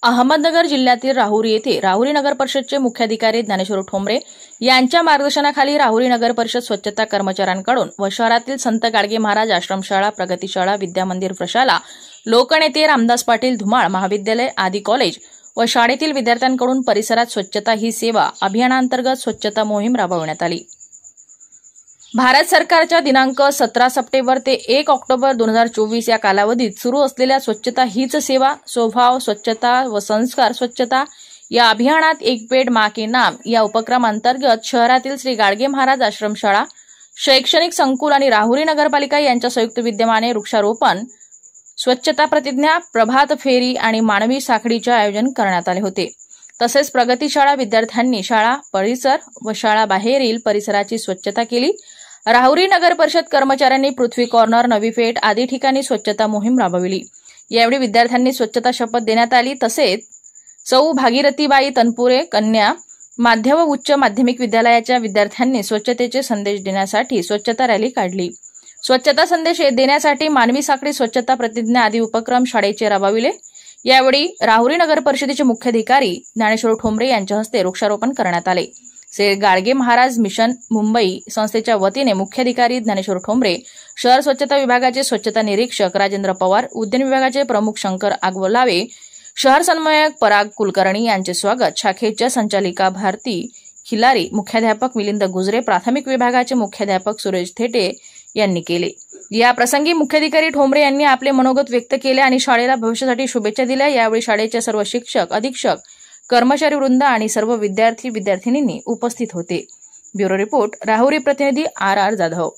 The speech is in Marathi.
अहमदनगर जिल्ह्यातील राहुरी येथे राहुरी नगर परिषदचे मुख्याधिकारी ज्ञानेश्वर ठोंबरे यांच्या मार्गदर्शनाखाली राहुरी नगर परिषद स्वच्छता कर्मचाऱ्यांकडून व शहरातील संत गाडगे महाराज आश्रमशाळा, प्रगतीशाळा, विद्यामंदिर प्रशाला, लोकनेते रामदास पाटील धुमाळ महाविद्यालय आदी कॉलेज व शाळेतील विद्यार्थ्यांकडून परिसरात स्वच्छता ही सेवा अभियानांतर्गत स्वच्छता मोहीम राबवण्यात आली। भारत सरकारच्या दिनांक 17 सप्टेंबर ते 1 ऑक्टोबर 2024 या कालावधीत सुरू असलेल्या स्वच्छता हीच सेवा, स्वभाव स्वच्छता व संस्कार स्वच्छता या अभियानात एक पेड़ मां के नाम या उपक्रमांतर्गत शहरातील श्री गाडगे महाराज आश्रमशाळा, शैक्षणिक संकुल आणि राहुरी नगरपालिका यांच्या संयुक्त विद्यमाने वृक्षारोपण, स्वच्छता प्रतिज्ञा, प्रभात फेरी आणि मानवी साखळीचे आयोजन करण्यात आले होते। तसेच प्रगतीशाळा विद्यार्थ्यांनी शाळा परिसर व शाळा बाहेरील परिसराची स्वच्छता केली। राहुरी नगर परिषद कर्मचाऱ्यांनी पृथ्वी कॉर्नर, नवी पेठ आदी ठिकाणी स्वच्छता मोहीम राबविली। यावेळी विद्यार्थ्यांनी स्वच्छता शपथ देण्यात आली। तसेच सौ भागीरथीबाई तनपुरे कन्या माध्य व उच्च माध्यमिक विद्यालयाच्या विद्यार्थ्यांनी स्वच्छतेचे संदेश देण्यासाठी स्वच्छता रॅली काढली। स्वच्छता संदेश देण्यासाठी मानवी साखळी, स्वच्छता प्रतिज्ञा आदी उपक्रम शाळेचे राबविले। यावेळी राहुरी नगर परिषदेचे मुख्याधिकारी ज्ञानेश्वर ठोंबरे यांच्या हस्ते वृक्षारोपण करण्यात आले। श्री गाडगे महाराज मिशन मुंबई संस्थेच्या वतीने मुख्याधिकारी ज्ञानेश्वर ठोंबरे, शहर स्वच्छता विभागाचे स्वच्छता निरीक्षक राजेंद्र पवार, उद्यान विभागाचे प्रमुख शंकर आगवलावे, शहर समन्वयक पराग कुलकर्णी यांचे स्वागत शाखेच्या संचालिका भारती खिलारी, मुख्याध्यापक मिलिंद गुजरे, प्राथमिक विभागाचे मुख्याध्यापक सुरेश थेटे यांनी केले। या प्रसंगी मुख्याधिकारी ठोंबरे यांनी आपले मनोगत व्यक्त केले आणि शाळेला भविष्यासाठी शुभेच्छा दिल्या। यावेळी शाळेचे सर्व शिक्षक, अधीक्षक, कर्मचारी वृंद आणि सर्व विद्यार्थी विद्यार्थिनींनी उपस्थित होते। ब्युरो रिपोर्ट, राहुरी प्रतिनिधी RR जाधव।